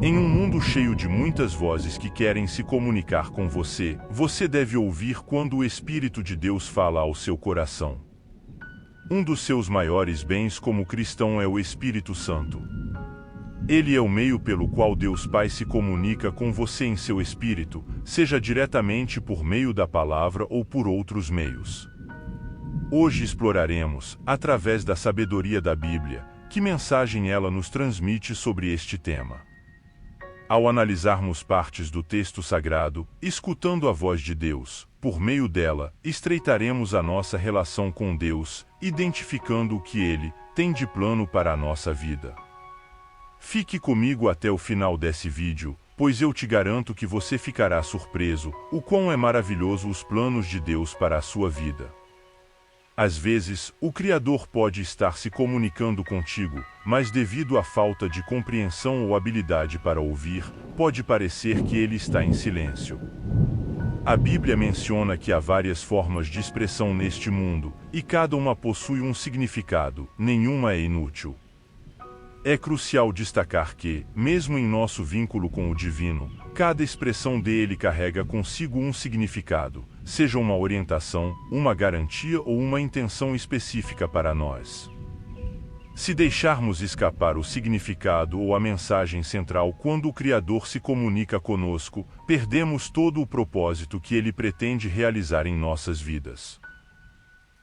Em um mundo cheio de muitas vozes que querem se comunicar com você, você deve ouvir quando o Espírito de Deus fala ao seu coração. Um dos seus maiores bens como cristão é o Espírito Santo. Ele é o meio pelo qual Deus Pai se comunica com você em seu espírito, seja diretamente por meio da palavra ou por outros meios. Hoje exploraremos, através da sabedoria da Bíblia, que mensagem ela nos transmite sobre este tema. Ao analisarmos partes do texto sagrado, escutando a voz de Deus, por meio dela, estreitaremos a nossa relação com Deus, identificando o que Ele tem de plano para a nossa vida. Fique comigo até o final desse vídeo, pois eu te garanto que você ficará surpreso, o quão é maravilhoso os planos de Deus para a sua vida. Às vezes, o Criador pode estar se comunicando contigo, mas devido à falta de compreensão ou habilidade para ouvir, pode parecer que ele está em silêncio. A Bíblia menciona que há várias formas de expressão neste mundo, e cada uma possui um significado, nenhuma é inútil. É crucial destacar que, mesmo em nosso vínculo com o divino, cada expressão dele carrega consigo um significado, seja uma orientação, uma garantia ou uma intenção específica para nós. Se deixarmos escapar o significado ou a mensagem central quando o Criador se comunica conosco, perdemos todo o propósito que ele pretende realizar em nossas vidas.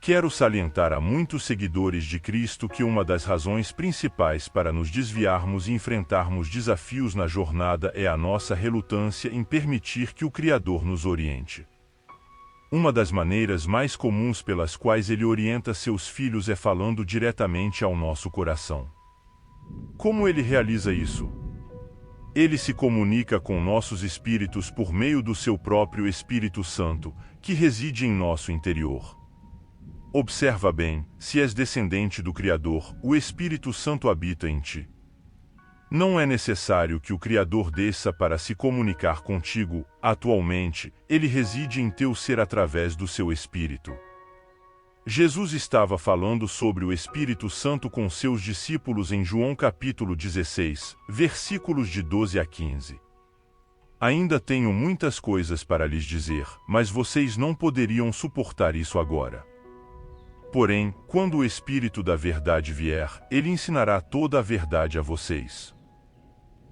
Quero salientar a muitos seguidores de Cristo que uma das razões principais para nos desviarmos e enfrentarmos desafios na jornada é a nossa relutância em permitir que o Criador nos oriente. Uma das maneiras mais comuns pelas quais ele orienta seus filhos é falando diretamente ao nosso coração. Como ele realiza isso? Ele se comunica com nossos espíritos por meio do seu próprio Espírito Santo, que reside em nosso interior. Observa bem, se és descendente do Criador, o Espírito Santo habita em ti. Não é necessário que o Criador desça para se comunicar contigo, atualmente, ele reside em teu ser através do seu Espírito. Jesus estava falando sobre o Espírito Santo com seus discípulos em João capítulo 16, versículos de 12 a 15. Ainda tenho muitas coisas para lhes dizer, mas vocês não poderiam suportar isso agora. Porém, quando o Espírito da Verdade vier, ele ensinará toda a verdade a vocês.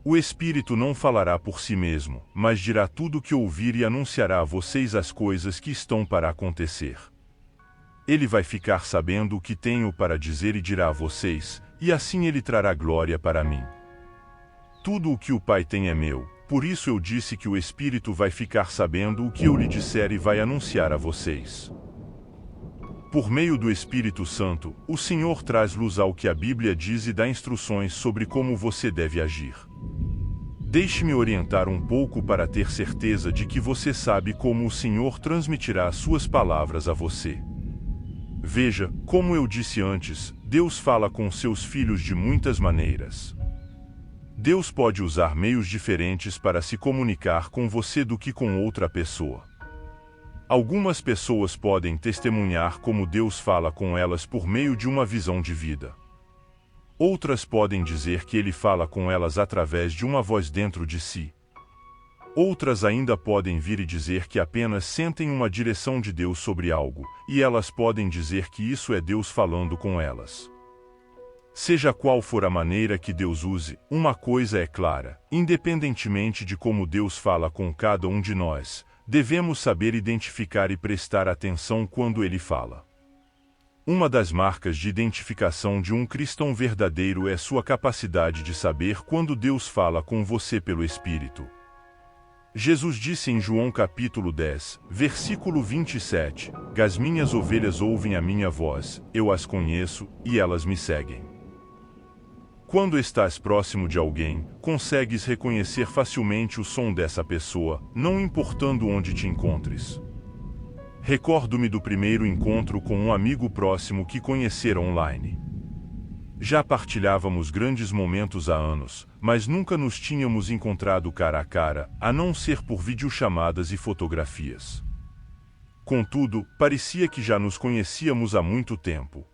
O Espírito não falará por si mesmo, mas dirá tudo o que ouvir e anunciará a vocês as coisas que estão para acontecer. Ele vai ficar sabendo o que tenho para dizer e dirá a vocês, e assim ele trará glória para mim. Tudo o que o Pai tem é meu, por isso eu disse que o Espírito vai ficar sabendo o que eu lhe disser e vai anunciar a vocês. Por meio do Espírito Santo, o Senhor traz luz ao que a Bíblia diz e dá instruções sobre como você deve agir. Deixe-me orientar um pouco para ter certeza de que você sabe como o Senhor transmitirá as suas palavras a você. Veja, como eu disse antes, Deus fala com seus filhos de muitas maneiras. Deus pode usar meios diferentes para se comunicar com você do que com outra pessoa. Algumas pessoas podem testemunhar como Deus fala com elas por meio de uma visão de vida. Outras podem dizer que Ele fala com elas através de uma voz dentro de si. Outras ainda podem vir e dizer que apenas sentem uma direção de Deus sobre algo, e elas podem dizer que isso é Deus falando com elas. Seja qual for a maneira que Deus use, uma coisa é clara: independentemente de como Deus fala com cada um de nós, devemos saber identificar e prestar atenção quando ele fala. Uma das marcas de identificação de um cristão verdadeiro é sua capacidade de saber quando Deus fala com você pelo Espírito. Jesus disse em João capítulo 10, versículo 27, "As minhas ovelhas ouvem a minha voz, eu as conheço, e elas me seguem." Quando estás próximo de alguém, consegues reconhecer facilmente o som dessa pessoa, não importando onde te encontres. Recordo-me do primeiro encontro com um amigo próximo que conhecera online. Já partilhávamos grandes momentos há anos, mas nunca nos tínhamos encontrado cara a cara, a não ser por videochamadas e fotografias. Contudo, parecia que já nos conhecíamos há muito tempo.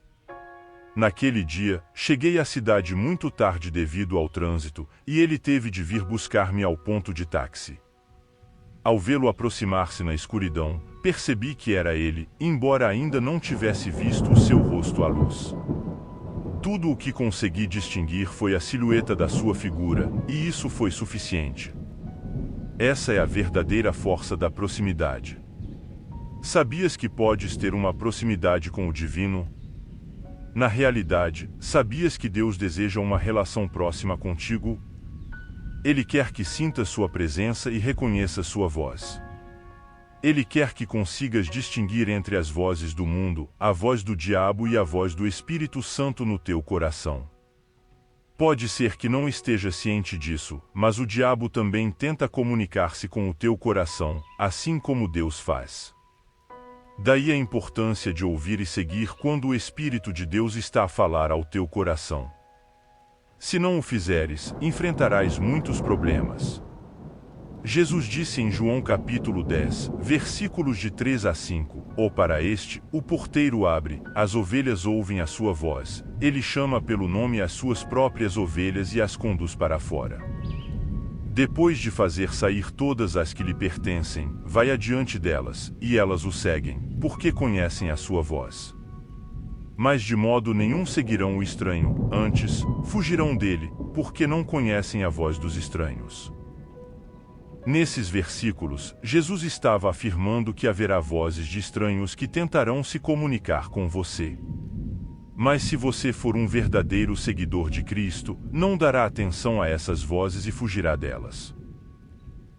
Naquele dia, cheguei à cidade muito tarde devido ao trânsito, e ele teve de vir buscar-me ao ponto de táxi. Ao vê-lo aproximar-se na escuridão, percebi que era ele, embora ainda não tivesse visto o seu rosto à luz. Tudo o que consegui distinguir foi a silhueta da sua figura, e isso foi suficiente. Essa é a verdadeira força da proximidade. Sabias que podes ter uma proximidade com o divino? Na realidade, sabias que Deus deseja uma relação próxima contigo? Ele quer que sintas sua presença e reconheça sua voz. Ele quer que consigas distinguir entre as vozes do mundo, a voz do diabo e a voz do Espírito Santo no teu coração. Pode ser que não esteja ciente disso, mas o diabo também tenta comunicar-se com o teu coração, assim como Deus faz. Daí a importância de ouvir e seguir quando o Espírito de Deus está a falar ao teu coração. Se não o fizeres, enfrentarás muitos problemas. Jesus disse em João capítulo 10, versículos de 3 a 5, para este, o porteiro abre, as ovelhas ouvem a sua voz, ele chama pelo nome as suas próprias ovelhas e as conduz para fora. Depois de fazer sair todas as que lhe pertencem, vai adiante delas, e elas o seguem, porque conhecem a sua voz. Mas de modo nenhum seguirão o estranho, antes, fugirão dele, porque não conhecem a voz dos estranhos. Nesses versículos, Jesus estava afirmando que haverá vozes de estranhos que tentarão se comunicar com você. Mas se você for um verdadeiro seguidor de Cristo, não dará atenção a essas vozes e fugirá delas.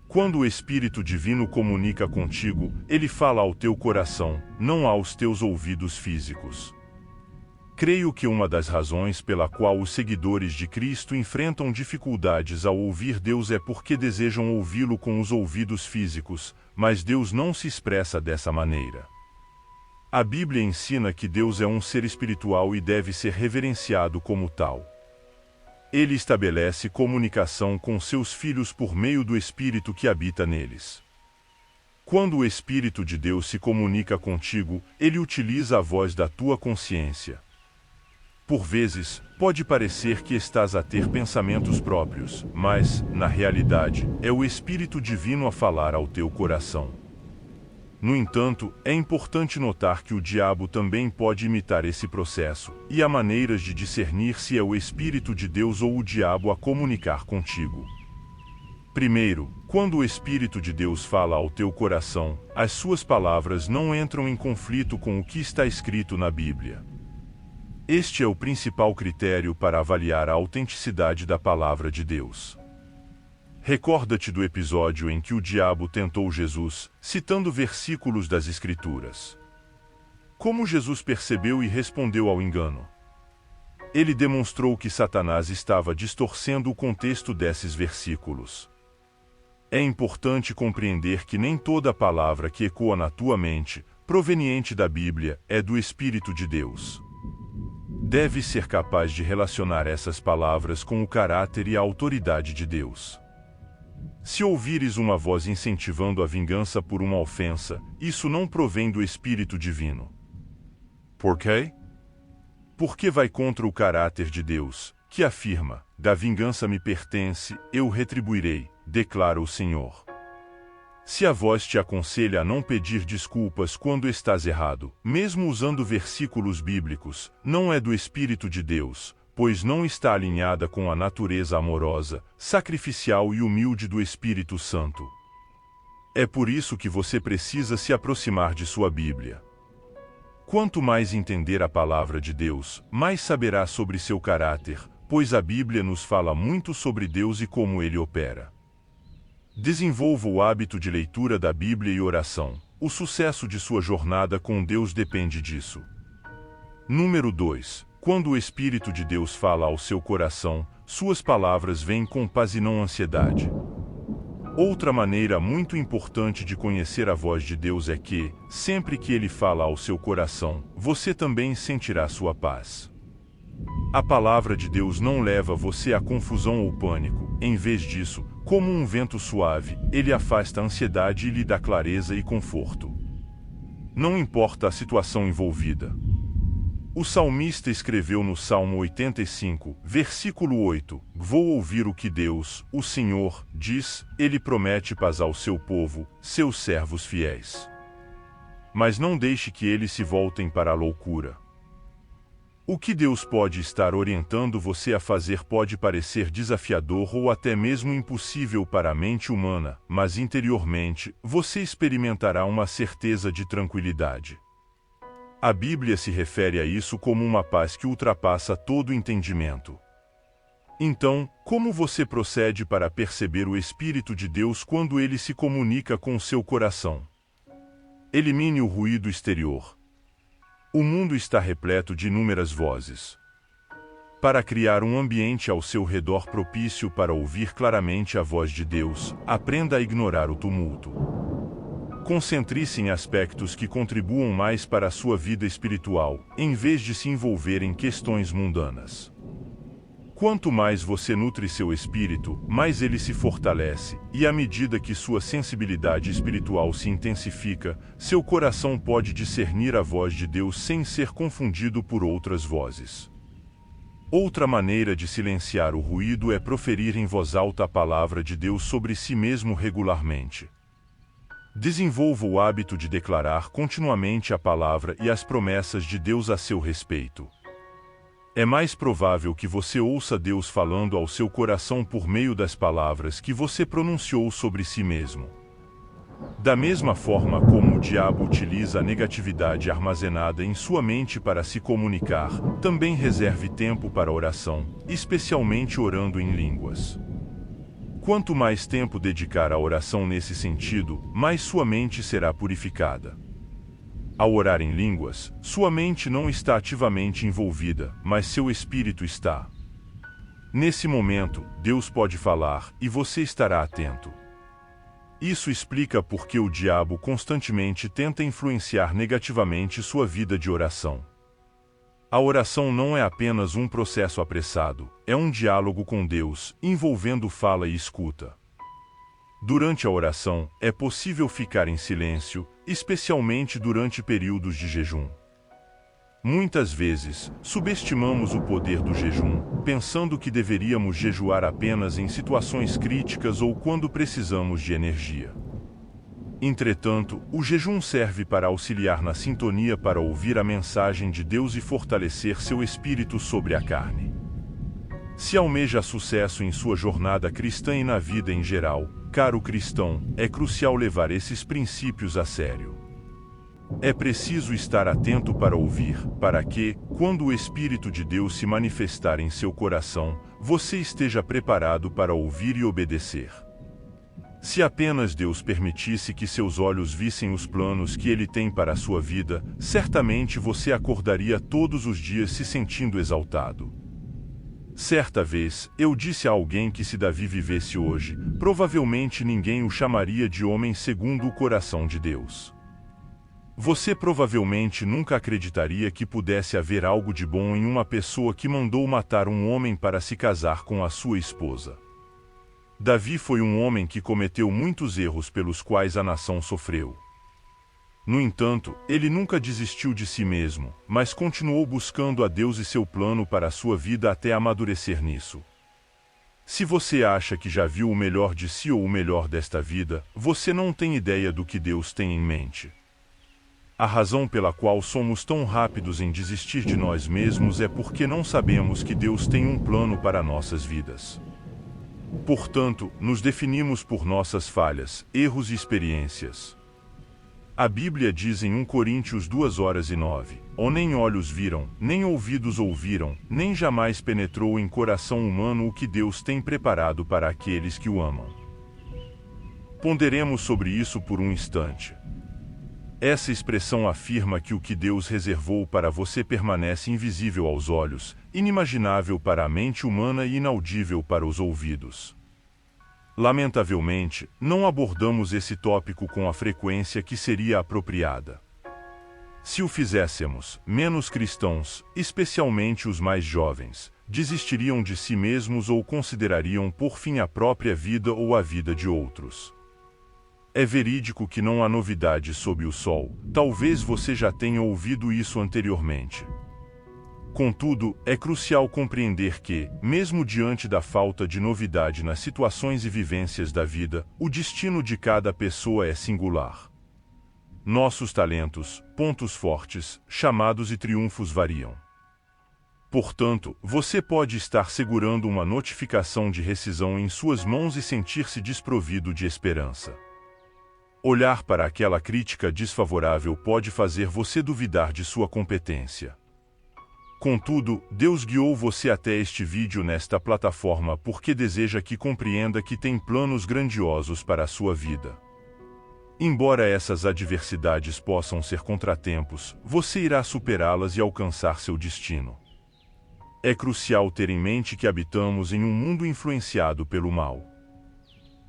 Quando o Espírito Divino comunica contigo, ele fala ao teu coração, não aos teus ouvidos físicos. Creio que uma das razões pela qual os seguidores de Cristo enfrentam dificuldades ao ouvir Deus é porque desejam ouvi-lo com os ouvidos físicos, mas Deus não se expressa dessa maneira. A Bíblia ensina que Deus é um ser espiritual e deve ser reverenciado como tal. Ele estabelece comunicação com seus filhos por meio do Espírito que habita neles. Quando o Espírito de Deus se comunica contigo, ele utiliza a voz da tua consciência. Por vezes, pode parecer que estás a ter pensamentos próprios, mas, na realidade, é o Espírito Divino a falar ao teu coração. No entanto, é importante notar que o diabo também pode imitar esse processo, e há maneiras de discernir se é o Espírito de Deus ou o diabo a comunicar contigo. Primeiro, quando o Espírito de Deus fala ao teu coração, as suas palavras não entram em conflito com o que está escrito na Bíblia. Este é o principal critério para avaliar a autenticidade da palavra de Deus. Recorda-te do episódio em que o diabo tentou Jesus, citando versículos das Escrituras. Como Jesus percebeu e respondeu ao engano? Ele demonstrou que Satanás estava distorcendo o contexto desses versículos. É importante compreender que nem toda palavra que ecoa na tua mente, proveniente da Bíblia, é do Espírito de Deus. Deve ser capaz de relacionar essas palavras com o caráter e a autoridade de Deus. Se ouvires uma voz incentivando a vingança por uma ofensa, isso não provém do Espírito Divino. Por quê? Porque vai contra o caráter de Deus, que afirma, da vingança me pertence, eu retribuirei, declara o Senhor. Se a voz te aconselha a não pedir desculpas quando estás errado, mesmo usando versículos bíblicos, não é do Espírito de Deus, pois não está alinhada com a natureza amorosa, sacrificial e humilde do Espírito Santo. É por isso que você precisa se aproximar de sua Bíblia. Quanto mais entender a palavra de Deus, mais saberá sobre seu caráter, pois a Bíblia nos fala muito sobre Deus e como ele opera. Desenvolva o hábito de leitura da Bíblia e oração. O sucesso de sua jornada com Deus depende disso. Número 2. Quando o Espírito de Deus fala ao seu coração, suas palavras vêm com paz e não ansiedade. Outra maneira muito importante de conhecer a voz de Deus é que, sempre que ele fala ao seu coração, você também sentirá sua paz. A palavra de Deus não leva você à confusão ou pânico, em vez disso, como um vento suave, ele afasta a ansiedade e lhe dá clareza e conforto. Não importa a situação envolvida. O salmista escreveu no Salmo 85, versículo 8: Vou ouvir o que Deus, o Senhor, diz, ele promete paz ao seu povo, seus servos fiéis. Mas não deixe que eles se voltem para a loucura. O que Deus pode estar orientando você a fazer pode parecer desafiador ou até mesmo impossível para a mente humana, mas interiormente, você experimentará uma certeza de tranquilidade. A Bíblia se refere a isso como uma paz que ultrapassa todo entendimento. Então, como você procede para perceber o Espírito de Deus quando ele se comunica com o seu coração? Elimine o ruído exterior. O mundo está repleto de inúmeras vozes. Para criar um ambiente ao seu redor propício para ouvir claramente a voz de Deus, aprenda a ignorar o tumulto. Concentre-se em aspectos que contribuam mais para a sua vida espiritual, em vez de se envolver em questões mundanas. Quanto mais você nutre seu espírito, mais ele se fortalece, e à medida que sua sensibilidade espiritual se intensifica, seu coração pode discernir a voz de Deus sem ser confundido por outras vozes. Outra maneira de silenciar o ruído é proferir em voz alta a palavra de Deus sobre si mesmo regularmente. Desenvolva o hábito de declarar continuamente a palavra e as promessas de Deus a seu respeito. É mais provável que você ouça Deus falando ao seu coração por meio das palavras que você pronunciou sobre si mesmo. Da mesma forma como o diabo utiliza a negatividade armazenada em sua mente para se comunicar, também reserve tempo para oração, especialmente orando em línguas. Quanto mais tempo dedicar à oração nesse sentido, mais sua mente será purificada. Ao orar em línguas, sua mente não está ativamente envolvida, mas seu espírito está. Nesse momento, Deus pode falar, e você estará atento. Isso explica por que o diabo constantemente tenta influenciar negativamente sua vida de oração. A oração não é apenas um processo apressado, é um diálogo com Deus, envolvendo fala e escuta. Durante a oração, é possível ficar em silêncio, especialmente durante períodos de jejum. Muitas vezes, subestimamos o poder do jejum, pensando que deveríamos jejuar apenas em situações críticas ou quando precisamos de energia. Entretanto, o jejum serve para auxiliar na sintonia para ouvir a mensagem de Deus e fortalecer seu espírito sobre a carne. Se almeja sucesso em sua jornada cristã e na vida em geral, caro cristão, é crucial levar esses princípios a sério. É preciso estar atento para ouvir, para que, quando o Espírito de Deus se manifestar em seu coração, você esteja preparado para ouvir e obedecer. Se apenas Deus permitisse que seus olhos vissem os planos que Ele tem para a sua vida, certamente você acordaria todos os dias se sentindo exaltado. Certa vez, eu disse a alguém que se Davi vivesse hoje, provavelmente ninguém o chamaria de homem segundo o coração de Deus. Você provavelmente nunca acreditaria que pudesse haver algo de bom em uma pessoa que mandou matar um homem para se casar com a sua esposa. Davi foi um homem que cometeu muitos erros pelos quais a nação sofreu. No entanto, ele nunca desistiu de si mesmo, mas continuou buscando a Deus e seu plano para a sua vida até amadurecer nisso. Se você acha que já viu o melhor de si ou o melhor desta vida, você não tem ideia do que Deus tem em mente. A razão pela qual somos tão rápidos em desistir de nós mesmos é porque não sabemos que Deus tem um plano para nossas vidas. Portanto, nos definimos por nossas falhas, erros e experiências. A Bíblia diz em 1 Coríntios 2:9, "Ou nem olhos viram, nem ouvidos ouviram, nem jamais penetrou em coração humano o que Deus tem preparado para aqueles que o amam." Ponderemos sobre isso por um instante. Essa expressão afirma que o que Deus reservou para você permanece invisível aos olhos, inimaginável para a mente humana e inaudível para os ouvidos. Lamentavelmente, não abordamos esse tópico com a frequência que seria apropriada. Se o fizéssemos, menos cristãos, especialmente os mais jovens, desistiriam de si mesmos ou considerariam por fim a própria vida ou a vida de outros. É verídico que não há novidade sob o sol, talvez você já tenha ouvido isso anteriormente. Contudo, é crucial compreender que, mesmo diante da falta de novidade nas situações e vivências da vida, o destino de cada pessoa é singular. Nossos talentos, pontos fortes, chamados e triunfos variam. Portanto, você pode estar segurando uma notificação de rescisão em suas mãos e sentir-se desprovido de esperança. Olhar para aquela crítica desfavorável pode fazer você duvidar de sua competência. Contudo, Deus guiou você até este vídeo nesta plataforma porque deseja que compreenda que tem planos grandiosos para a sua vida. Embora essas adversidades possam ser contratempos, você irá superá-las e alcançar seu destino. É crucial ter em mente que habitamos em um mundo influenciado pelo mal.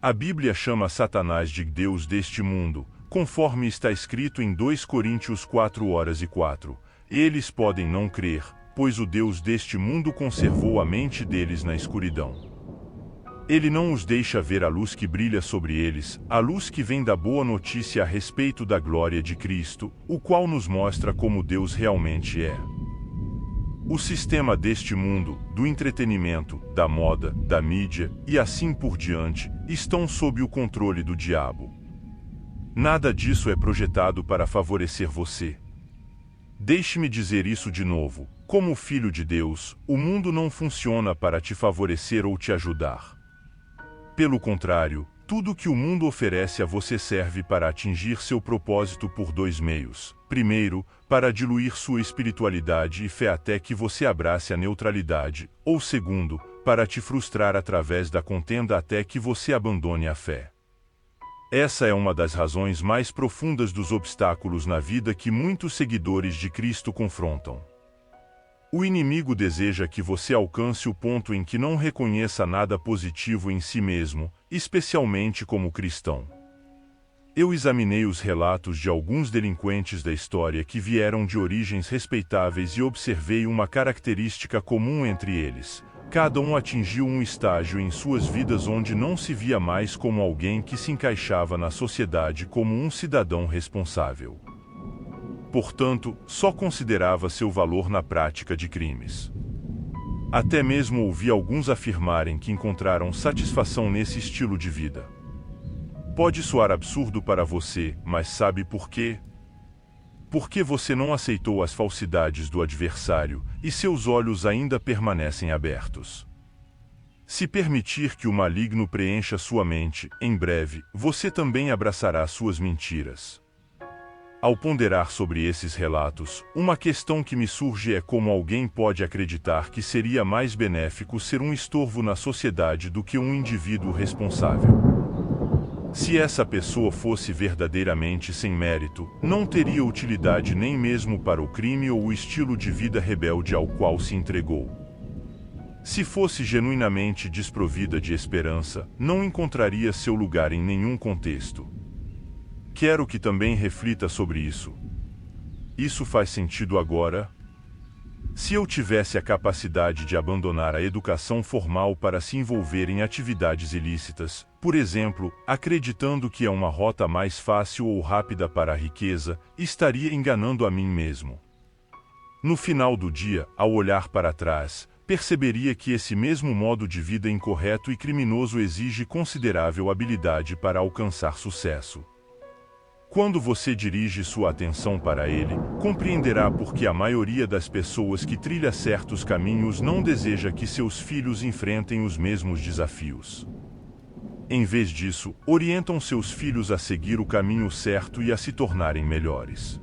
A Bíblia chama Satanás de Deus deste mundo, conforme está escrito em 2 Coríntios 4:4. Eles podem não crer, pois o Deus deste mundo conservou a mente deles na escuridão. Ele não os deixa ver a luz que brilha sobre eles, a luz que vem da boa notícia a respeito da glória de Cristo, o qual nos mostra como Deus realmente é. O sistema deste mundo, do entretenimento, da moda, da mídia, e assim por diante, estão sob o controle do diabo. Nada disso é projetado para favorecer você. Deixe-me dizer isso de novo. Como filho de Deus, o mundo não funciona para te favorecer ou te ajudar. Pelo contrário, tudo que o mundo oferece a você serve para atingir seu propósito por dois meios. Primeiro, para diluir sua espiritualidade e fé até que você abrace a neutralidade, ou segundo, para te frustrar através da contenda até que você abandone a fé. Essa é uma das razões mais profundas dos obstáculos na vida que muitos seguidores de Cristo confrontam. O inimigo deseja que você alcance o ponto em que não reconheça nada positivo em si mesmo, especialmente como cristão. Eu examinei os relatos de alguns delinquentes da história que vieram de origens respeitáveis e observei uma característica comum entre eles. Cada um atingiu um estágio em suas vidas onde não se via mais como alguém que se encaixava na sociedade como um cidadão responsável. Portanto, só considerava seu valor na prática de crimes. Até mesmo ouvi alguns afirmarem que encontraram satisfação nesse estilo de vida. Pode soar absurdo para você, mas sabe por quê? Porque você não aceitou as falsidades do adversário, e seus olhos ainda permanecem abertos. Se permitir que o maligno preencha sua mente, em breve, você também abraçará suas mentiras. Ao ponderar sobre esses relatos, uma questão que me surge é como alguém pode acreditar que seria mais benéfico ser um estorvo na sociedade do que um indivíduo responsável. Se essa pessoa fosse verdadeiramente sem mérito, não teria utilidade nem mesmo para o crime ou o estilo de vida rebelde ao qual se entregou. Se fosse genuinamente desprovida de esperança, não encontraria seu lugar em nenhum contexto. Quero que também reflita sobre isso. Isso faz sentido agora? Se eu tivesse a capacidade de abandonar a educação formal para se envolver em atividades ilícitas, por exemplo, acreditando que é uma rota mais fácil ou rápida para a riqueza, estaria enganando a mim mesmo. No final do dia, ao olhar para trás, perceberia que esse mesmo modo de vida incorreto e criminoso exige considerável habilidade para alcançar sucesso. Quando você dirige sua atenção para ele, compreenderá por que a maioria das pessoas que trilha certos caminhos não deseja que seus filhos enfrentem os mesmos desafios. Em vez disso, orientam seus filhos a seguir o caminho certo e a se tornarem melhores.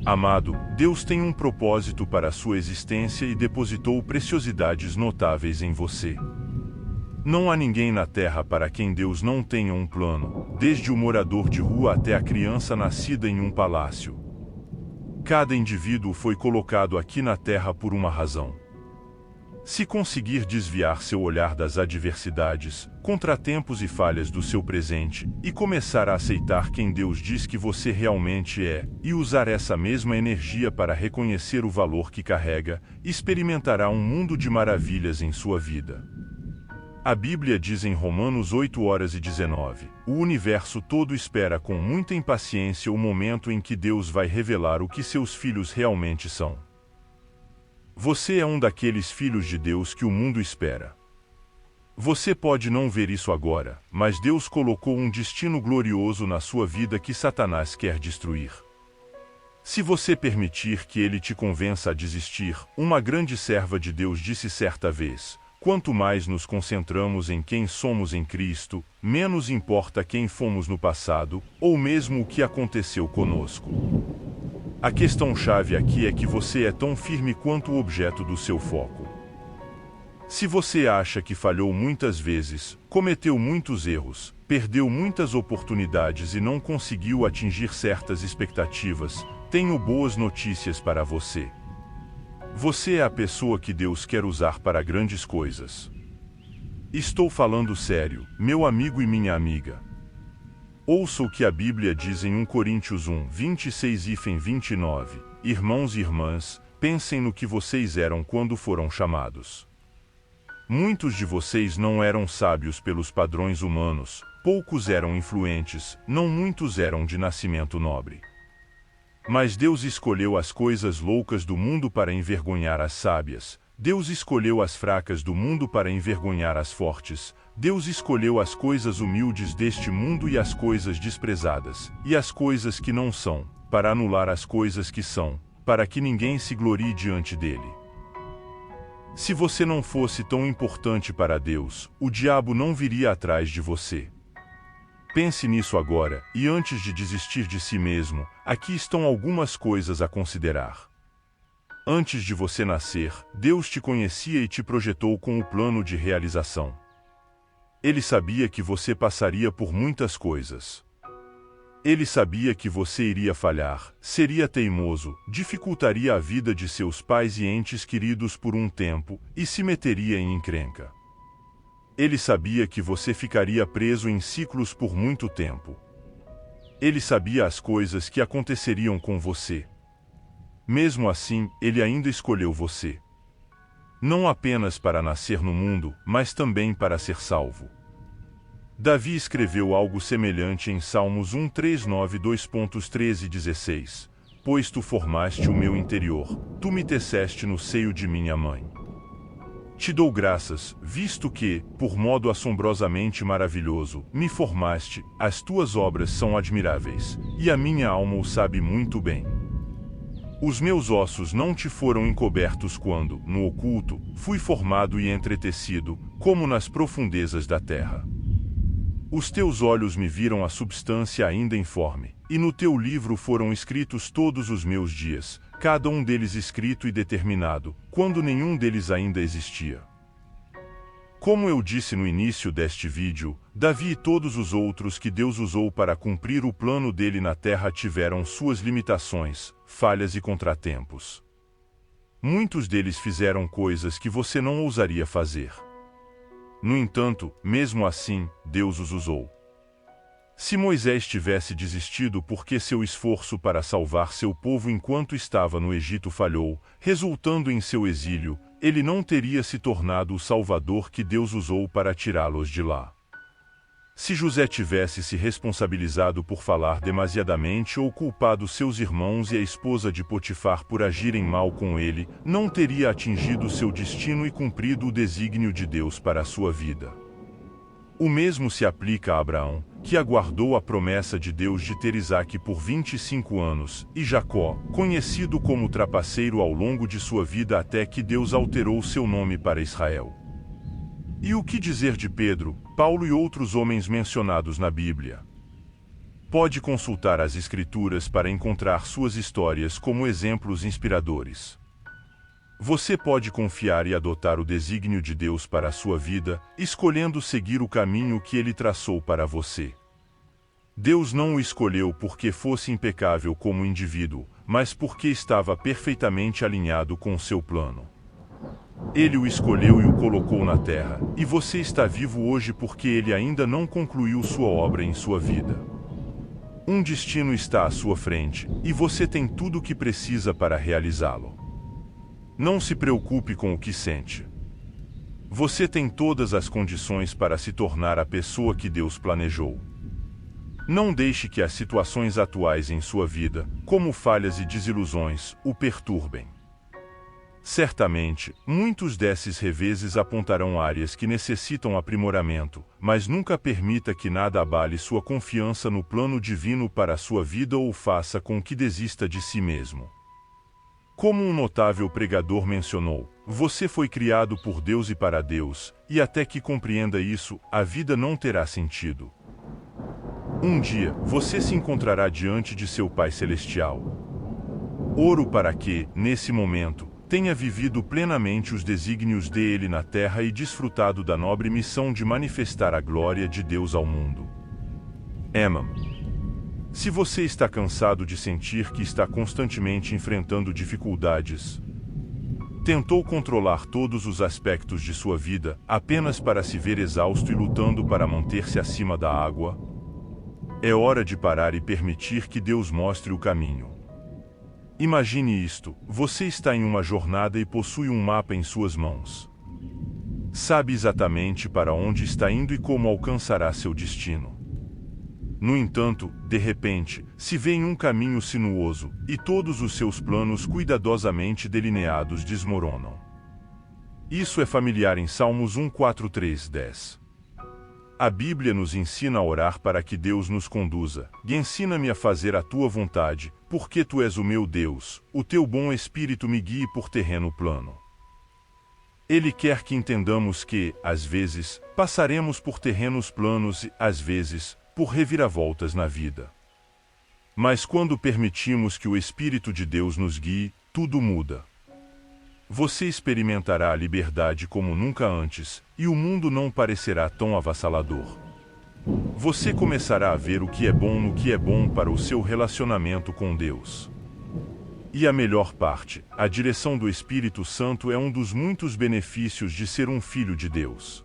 Amado, Deus tem um propósito para a sua existência e depositou preciosidades notáveis em você. Não há ninguém na Terra para quem Deus não tenha um plano, desde o morador de rua até a criança nascida em um palácio. Cada indivíduo foi colocado aqui na Terra por uma razão. Se conseguir desviar seu olhar das adversidades, contratempos e falhas do seu presente, e começar a aceitar quem Deus diz que você realmente é, e usar essa mesma energia para reconhecer o valor que carrega, experimentará um mundo de maravilhas em sua vida. A Bíblia diz em Romanos 8:19, o universo todo espera com muita impaciência o momento em que Deus vai revelar o que seus filhos realmente são. Você é um daqueles filhos de Deus que o mundo espera. Você pode não ver isso agora, mas Deus colocou um destino glorioso na sua vida que Satanás quer destruir. Se você permitir que ele te convença a desistir, uma grande serva de Deus disse certa vez: quanto mais nos concentramos em quem somos em Cristo, menos importa quem fomos no passado, ou mesmo o que aconteceu conosco. A questão-chave aqui é que você é tão firme quanto o objeto do seu foco. Se você acha que falhou muitas vezes, cometeu muitos erros, perdeu muitas oportunidades e não conseguiu atingir certas expectativas, tenho boas notícias para você. Você é a pessoa que Deus quer usar para grandes coisas. Estou falando sério, meu amigo e minha amiga. Ouça o que a Bíblia diz em 1 Coríntios 1, 26 e 29. Irmãos e irmãs, pensem no que vocês eram quando foram chamados. Muitos de vocês não eram sábios pelos padrões humanos, poucos eram influentes, não muitos eram de nascimento nobre. Mas Deus escolheu as coisas loucas do mundo para envergonhar as sábias. Deus escolheu as fracas do mundo para envergonhar as fortes. Deus escolheu as coisas humildes deste mundo e as coisas desprezadas, e as coisas que não são, para anular as coisas que são, para que ninguém se glorie diante dele. Se você não fosse tão importante para Deus, o diabo não viria atrás de você. Pense nisso agora, e antes de desistir de si mesmo, aqui estão algumas coisas a considerar. Antes de você nascer, Deus te conhecia e te projetou com o plano de realização. Ele sabia que você passaria por muitas coisas. Ele sabia que você iria falhar, seria teimoso, dificultaria a vida de seus pais e entes queridos por um tempo, e se meteria em encrenca. Ele sabia que você ficaria preso em ciclos por muito tempo. Ele sabia as coisas que aconteceriam com você. Mesmo assim, ele ainda escolheu você. Não apenas para nascer no mundo, mas também para ser salvo. Davi escreveu algo semelhante em Salmos 1:3, 2.13 e 16. Pois tu formaste o meu interior, tu me teceste no seio de minha mãe. Te dou graças, visto que, por modo assombrosamente maravilhoso, me formaste, as tuas obras são admiráveis, e a minha alma o sabe muito bem. Os meus ossos não te foram encobertos quando, no oculto, fui formado e entretecido, como nas profundezas da terra. Os teus olhos me viram a substância ainda informe, e no teu livro foram escritos todos os meus dias, cada um deles escrito e determinado, quando nenhum deles ainda existia. Como eu disse no início deste vídeo, Davi e todos os outros que Deus usou para cumprir o plano dele na terra tiveram suas limitações, falhas e contratempos. Muitos deles fizeram coisas que você não ousaria fazer. No entanto, mesmo assim, Deus os usou. Se Moisés tivesse desistido porque seu esforço para salvar seu povo enquanto estava no Egito falhou, resultando em seu exílio, ele não teria se tornado o Salvador que Deus usou para tirá-los de lá. Se José tivesse se responsabilizado por falar demasiadamente ou culpado seus irmãos e a esposa de Potifar por agirem mal com ele, não teria atingido seu destino e cumprido o desígnio de Deus para a sua vida. O mesmo se aplica a Abraão, que aguardou a promessa de Deus de ter Isaque por 25 anos, e Jacó, conhecido como trapaceiro ao longo de sua vida até que Deus alterou seu nome para Israel. E o que dizer de Pedro, Paulo e outros homens mencionados na Bíblia? Pode consultar as Escrituras para encontrar suas histórias como exemplos inspiradores. Você pode confiar e adotar o desígnio de Deus para a sua vida, escolhendo seguir o caminho que Ele traçou para você. Deus não o escolheu porque fosse impecável como indivíduo, mas porque estava perfeitamente alinhado com seu plano. Ele o escolheu e o colocou na terra, e você está vivo hoje porque ele ainda não concluiu sua obra em sua vida. Um destino está à sua frente, e você tem tudo o que precisa para realizá-lo. Não se preocupe com o que sente. Você tem todas as condições para se tornar a pessoa que Deus planejou. Não deixe que as situações atuais em sua vida, como falhas e desilusões, o perturbem. Certamente, muitos desses reveses apontarão áreas que necessitam aprimoramento, mas nunca permita que nada abale sua confiança no plano divino para a sua vida ou faça com que desista de si mesmo. Como um notável pregador mencionou, você foi criado por Deus e para Deus, e até que compreenda isso, a vida não terá sentido. Um dia, você se encontrará diante de seu Pai Celestial. Oro para que, nesse momento, tenha vivido plenamente os desígnios dele na terra e desfrutado da nobre missão de manifestar a glória de Deus ao mundo. Emma. Se você está cansado de sentir que está constantemente enfrentando dificuldades, tentou controlar todos os aspectos de sua vida apenas para se ver exausto e lutando para manter-se acima da água, é hora de parar e permitir que Deus mostre o caminho. Imagine isto: você está em uma jornada e possui um mapa em suas mãos. Sabe exatamente para onde está indo e como alcançará seu destino. No entanto, de repente, se vê em um caminho sinuoso, e todos os seus planos cuidadosamente delineados desmoronam. Isso é familiar em Salmos 1:4-3-10. A Bíblia nos ensina a orar para que Deus nos conduza, e ensina-me a fazer a tua vontade, porque tu és o meu Deus, o teu bom Espírito me guie por terreno plano. Ele quer que entendamos que, às vezes, passaremos por terrenos planos e, às vezes, por reviravoltas na vida. Mas quando permitimos que o Espírito de Deus nos guie, tudo muda. Você experimentará a liberdade como nunca antes, e o mundo não parecerá tão avassalador. Você começará a ver o que é bom no que é bom para o seu relacionamento com Deus. E a melhor parte, a direção do Espírito Santo é um dos muitos benefícios de ser um filho de Deus.